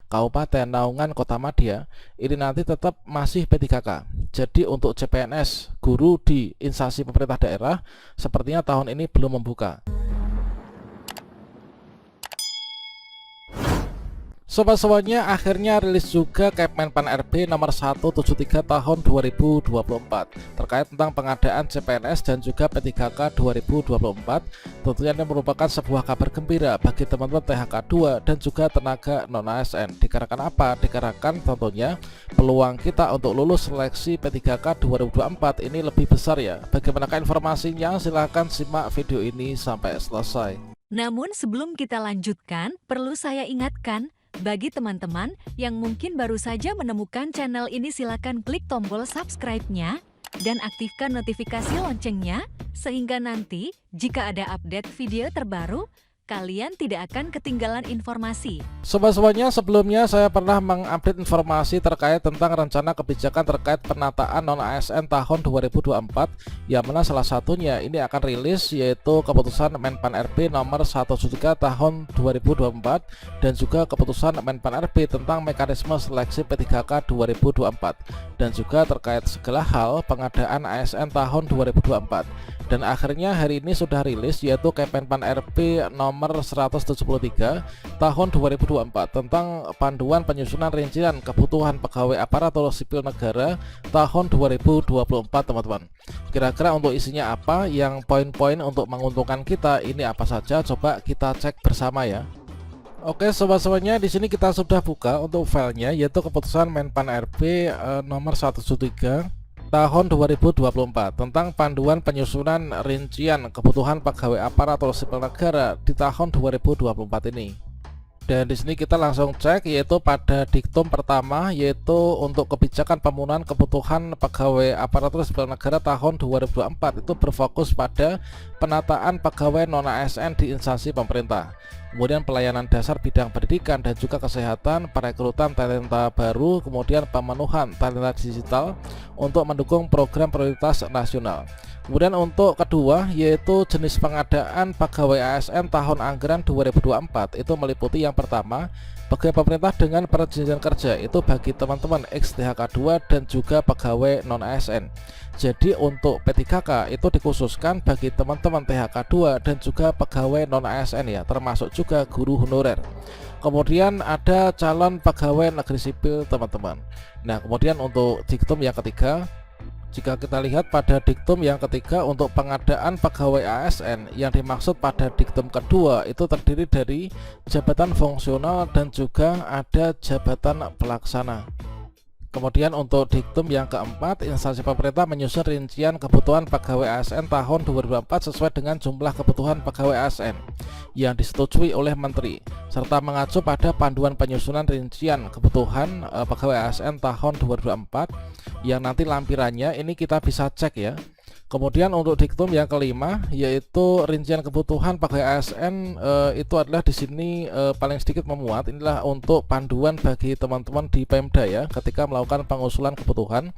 Kabupaten, naungan, Kotamadya, ini nanti tetap masih P3K. Jadi untuk CPNS guru di instansi pemerintah daerah sepertinya tahun ini belum membuka. Sobat-sobatnya, akhirnya rilis juga Kemenpan RB nomor 173 tahun 2024 terkait tentang pengadaan CPNS dan juga P3K 2024. Tentunya ini merupakan sebuah kabar gembira bagi teman-teman THK 2 dan juga tenaga non-ASN. Dikarenakan apa? Dikarenakan tentunya peluang kita untuk lulus seleksi P3K 2024 ini lebih besar ya. Bagaimanakah informasinya? Silahkan simak video ini sampai selesai. Namun sebelum kita lanjutkan, perlu saya ingatkan, bagi teman-teman yang mungkin baru saja menemukan channel ini, silakan klik tombol subscribe-nya dan aktifkan notifikasi loncengnya, sehingga nanti jika ada update video terbaru, kalian tidak akan ketinggalan informasi. Sobat-sobatnya, sebelumnya saya pernah mengupdate informasi terkait tentang rencana kebijakan terkait penataan non-ASN tahun 2024, yang mana salah satunya ini akan rilis yaitu keputusan Menpan RB nomor 173 tahun 2024 dan juga keputusan Menpan RB tentang mekanisme seleksi P3K 2024 dan juga terkait segala hal pengadaan ASN tahun 2024. Dan akhirnya hari ini sudah rilis yaitu Kemenpan RB nomor 173 tahun 2024 tentang panduan penyusunan rincian kebutuhan pegawai aparatur sipil negara tahun 2024, teman-teman. Kira-kira untuk isinya apa, yang poin-poin untuk menguntungkan kita ini apa saja, coba kita cek bersama ya. Oke sobat-sobatnya, di sini kita sudah buka untuk filenya yaitu keputusan Menpan RB nomor 173 tahun 2024 tentang panduan penyusunan rincian kebutuhan pegawai aparatur sipil negara di tahun 2024 ini. Dan di sini kita langsung cek yaitu pada diktum pertama yaitu untuk kebijakan pemenuhan kebutuhan pegawai aparatur sipil negara tahun 2024 itu berfokus pada penataan pegawai non-ASN di instansi pemerintah. Kemudian pelayanan dasar bidang pendidikan dan juga kesehatan, perekrutan talenta baru, kemudian pemenuhan talenta digital untuk mendukung program prioritas nasional. Kemudian untuk kedua yaitu jenis pengadaan pegawai ASN tahun anggaran 2024 itu meliputi yang pertama pegawai pemerintah dengan perjanjian kerja itu bagi teman-teman ex-THK 2 dan juga pegawai non-ASN. Jadi untuk P3K itu dikhususkan bagi teman-teman THK 2 dan juga pegawai non-ASN ya, termasuk juga guru honorer. Kemudian ada calon pegawai negeri sipil, teman-teman. Nah, kemudian untuk diktum yang ketiga, jika kita lihat pada diktum yang ketiga untuk pengadaan pegawai ASN, yang dimaksud pada diktum kedua itu terdiri dari jabatan fungsional dan juga ada jabatan pelaksana. Kemudian untuk diktum yang keempat, instansi pemerintah menyusun rincian kebutuhan pegawai ASN tahun 2024 sesuai dengan jumlah kebutuhan pegawai ASN yang disetujui oleh Menteri, serta mengacu pada panduan penyusunan rincian kebutuhan pegawai ASN tahun 2024 yang nanti lampirannya ini kita bisa cek ya. Kemudian untuk diktum yang kelima yaitu rincian kebutuhan pegawai ASN itu adalah di sini paling sedikit memuat, inilah untuk panduan bagi teman-teman di Pemda ya ketika melakukan pengusulan kebutuhan.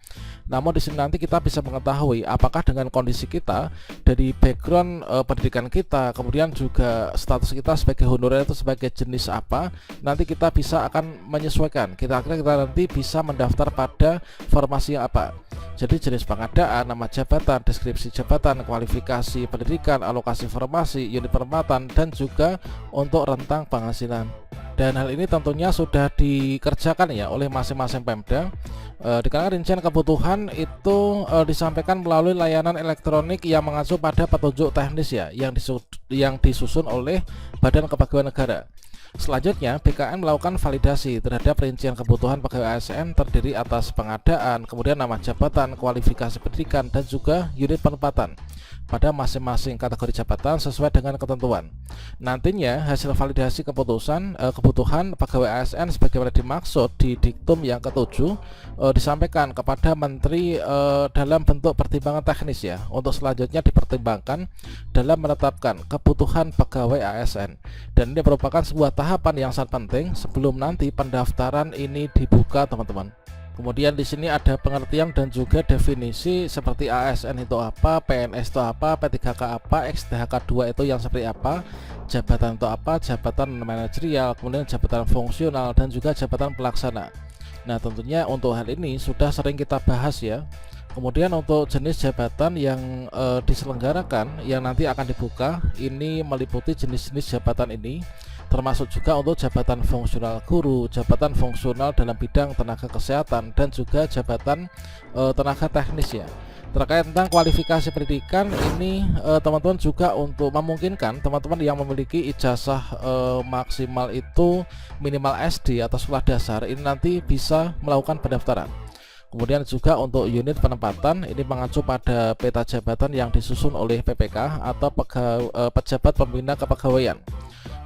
Namun di sini nanti kita bisa mengetahui apakah dengan kondisi kita dari background pendidikan kita, kemudian juga status kita sebagai honorer itu sebagai jenis apa, nanti kita bisa akan menyesuaikan. Kita nanti bisa mendaftar pada formasi yang apa. Jadi jenis pengadaan, nama jabatan, deskripsi jabatan, kualifikasi pendidikan, alokasi formasi, unit penempatan, dan juga untuk rentang penghasilan. Dan hal ini tentunya sudah dikerjakan ya oleh masing-masing Pemda. Dikarenakan rincian kebutuhan itu disampaikan melalui layanan elektronik yang mengacu pada petunjuk teknis ya, yang disusun oleh Badan Kepegawaian Negara. Selanjutnya, BKN melakukan validasi terhadap rincian kebutuhan pegawai ASN terdiri atas pengadaan, kemudian nama jabatan, kualifikasi pendidikan, dan juga unit penempatan pada masing-masing kategori jabatan sesuai dengan ketentuan. Nantinya hasil validasi keputusan kebutuhan pegawai ASN sebagaimana dimaksud di diktum yang ketujuh disampaikan kepada Menteri dalam bentuk pertimbangan teknis ya, untuk selanjutnya dipertimbangkan dalam menetapkan kebutuhan pegawai ASN. Dan ini merupakan sebuah tahapan yang sangat penting sebelum nanti pendaftaran ini dibuka, teman-teman. Kemudian di sini ada pengertian dan juga definisi seperti ASN itu apa, PNS itu apa, P3K apa, XTHK2 itu yang seperti apa, jabatan itu apa, jabatan manajerial, kemudian jabatan fungsional dan juga jabatan pelaksana. Nah, tentunya untuk hal ini sudah sering kita bahas ya. Kemudian untuk jenis jabatan yang diselenggarakan yang nanti akan dibuka, ini meliputi jenis-jenis jabatan ini, termasuk juga untuk jabatan fungsional guru, jabatan fungsional dalam bidang tenaga kesehatan, dan juga jabatan tenaga teknis ya. Terkait tentang kualifikasi pendidikan ini, teman-teman juga untuk memungkinkan teman-teman yang memiliki ijazah maksimal itu minimal SD atau sekolah dasar, ini nanti bisa melakukan pendaftaran. Kemudian juga untuk unit penempatan ini mengacu pada peta jabatan yang disusun oleh PPK atau pejabat pembina kepegawaian.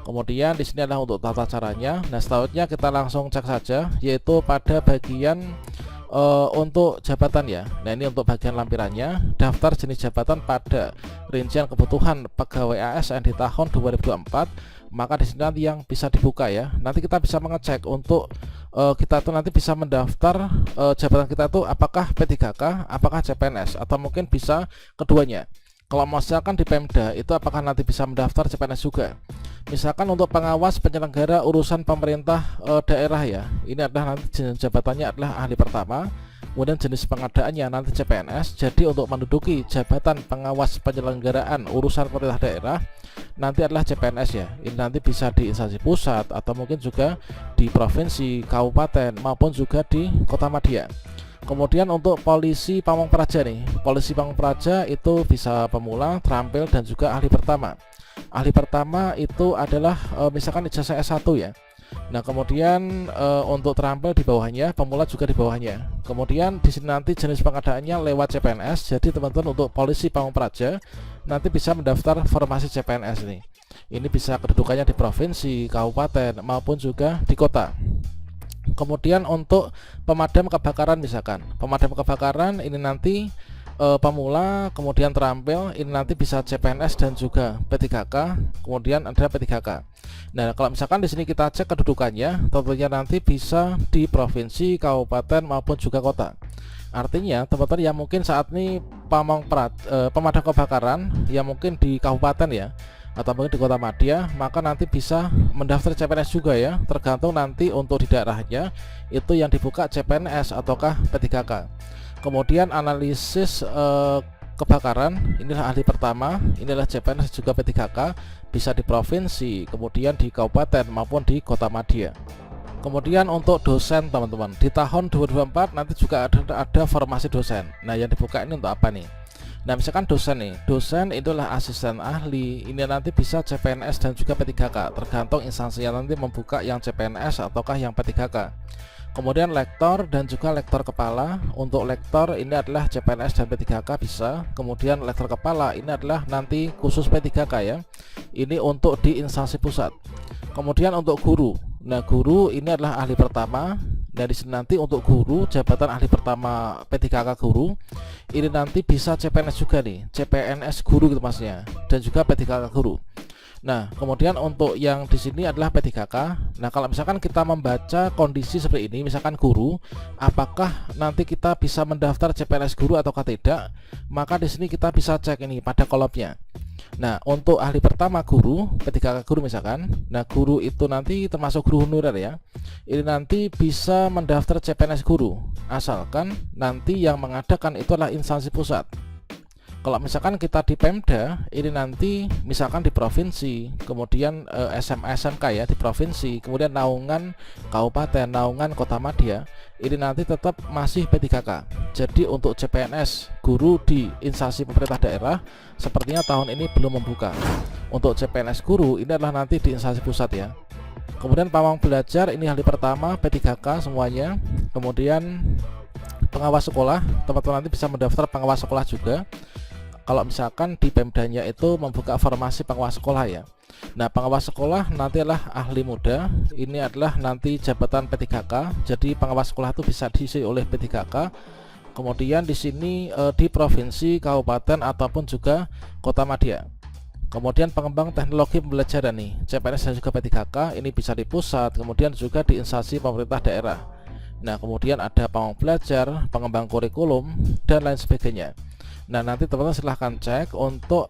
Kemudian di sini adalah untuk tata caranya. Nah, selanjutnya kita langsung cek saja, yaitu pada bagian untuk jabatan ya. Nah, ini untuk bagian lampirannya, daftar jenis jabatan pada rincian kebutuhan pegawai ASN di tahun 2024. Maka di sini nanti yang bisa dibuka ya. Nanti kita bisa mengecek untuk kita tuh nanti bisa mendaftar jabatan kita tuh apakah P3K, apakah CPNS, atau mungkin bisa keduanya. Kalau misalkan di Pemda itu apakah nanti bisa mendaftar CPNS juga. Misalkan untuk pengawas penyelenggara urusan pemerintah daerah ya, ini adalah nanti jenis jabatannya adalah ahli pertama. Kemudian jenis pengadaannya nanti CPNS. Jadi untuk menduduki jabatan pengawas penyelenggaraan urusan pemerintah daerah nanti adalah CPNS ya. Ini nanti bisa di instansi pusat atau mungkin juga di provinsi, kabupaten maupun juga di kota madya. Kemudian untuk polisi pamong praja nih, polisi pamong praja itu bisa pemula, terampil, dan juga ahli pertama. Ahli pertama itu adalah misalkan ijazah S1 ya. Nah, kemudian untuk terampil di bawahnya, pemula juga di bawahnya. Kemudian di sini nanti jenis pengadaannya lewat CPNS. Jadi teman-teman untuk polisi pamong praja nanti bisa mendaftar formasi CPNS nih. Ini bisa kedudukannya di provinsi, kabupaten maupun juga di kota. Kemudian untuk pemadam kebakaran misalkan, pemadam kebakaran ini nanti pemula, kemudian terampil, ini nanti bisa CPNS dan juga P3K, kemudian ada P3K. Nah, kalau misalkan di sini kita cek kedudukannya, tentunya nanti bisa di provinsi, kabupaten maupun juga kota. Artinya teman-teman yang mungkin saat ini pemadam kebakaran yang mungkin di kabupaten ya, atau mungkin di kota madya, maka nanti bisa mendaftar CPNS juga ya, tergantung nanti untuk di daerahnya itu yang dibuka CPNS ataukah P3K. Kemudian analisis kebakaran, inilah ahli pertama, inilah CPNS juga P3K, bisa di provinsi, kemudian di kabupaten maupun di kota madya. Kemudian untuk dosen teman-teman, di tahun 2024 nanti juga ada formasi dosen. Nah, yang dibuka ini untuk apa nih? Nah, misalkan dosen nih, dosen itulah asisten ahli, ini nanti bisa CPNS dan juga P3K, tergantung instansinya nanti membuka yang CPNS ataukah yang P3K. Kemudian lektor dan juga lektor kepala, untuk lektor ini adalah CPNS dan P3K bisa. Kemudian lektor kepala ini adalah nanti khusus P3K ya, ini untuk di instansi pusat. Kemudian untuk guru, nah guru ini adalah ahli pertama. Nah, di sini nanti untuk guru, jabatan ahli pertama P3K guru, ini nanti bisa CPNS juga nih, CPNS guru gitu masnya, dan juga P3K guru. Nah, kemudian untuk yang di sini adalah P3K. Nah, kalau misalkan kita membaca kondisi seperti ini, misalkan guru, apakah nanti kita bisa mendaftar CPNS guru ataukah tidak? Maka di sini kita bisa cek ini pada kolomnya. Nah, untuk ahli pertama guru, P3K guru misalkan, nah guru itu nanti termasuk guru honorer ya, ini nanti bisa mendaftar CPNS guru, asalkan nanti yang mengadakan itu adalah instansi pusat. Kalau misalkan kita di Pemda, ini nanti misalkan di provinsi, kemudian SMK ya di provinsi, kemudian naungan kabupaten, naungan kota madya, ini nanti tetap masih P3K. Jadi untuk CPNS guru di instansi pemerintah daerah sepertinya tahun ini belum membuka. Untuk CPNS guru ini adalah nanti di instansi pusat ya. Kemudian pamong belajar ini hari pertama P3K semuanya. Kemudian pengawas sekolah, teman-teman nanti bisa mendaftar pengawas sekolah juga. Kalau misalkan di Pemdanya itu membuka formasi pengawas sekolah ya. Nah, pengawas sekolah nanti adalah ahli muda. Ini adalah nanti jabatan P3K. Jadi pengawas sekolah itu bisa diisi oleh P3K. Kemudian di sini di provinsi, kabupaten ataupun juga kota madya. Kemudian pengembang teknologi pembelajaran nih, CPNS dan juga P3K ini bisa di pusat, kemudian juga di instansi pemerintah daerah. Nah, kemudian ada pawang belajar, pengembang kurikulum, dan lain sebagainya. Nah, nanti teman-teman silahkan cek untuk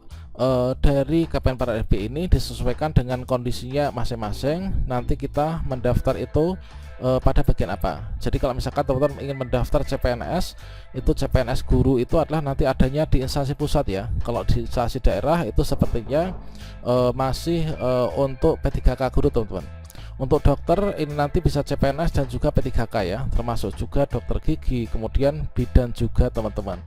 dari KPN RB ini disesuaikan dengan kondisinya masing-masing. Nanti kita mendaftar itu pada bagian apa. Jadi kalau misalkan teman-teman ingin mendaftar CPNS, itu CPNS guru itu adalah nanti adanya di instansi pusat ya. Kalau di instansi daerah itu sepertinya masih untuk P3K guru teman-teman. Untuk dokter ini nanti bisa CPNS dan juga P3K ya, termasuk juga dokter gigi, kemudian bidan juga teman-teman.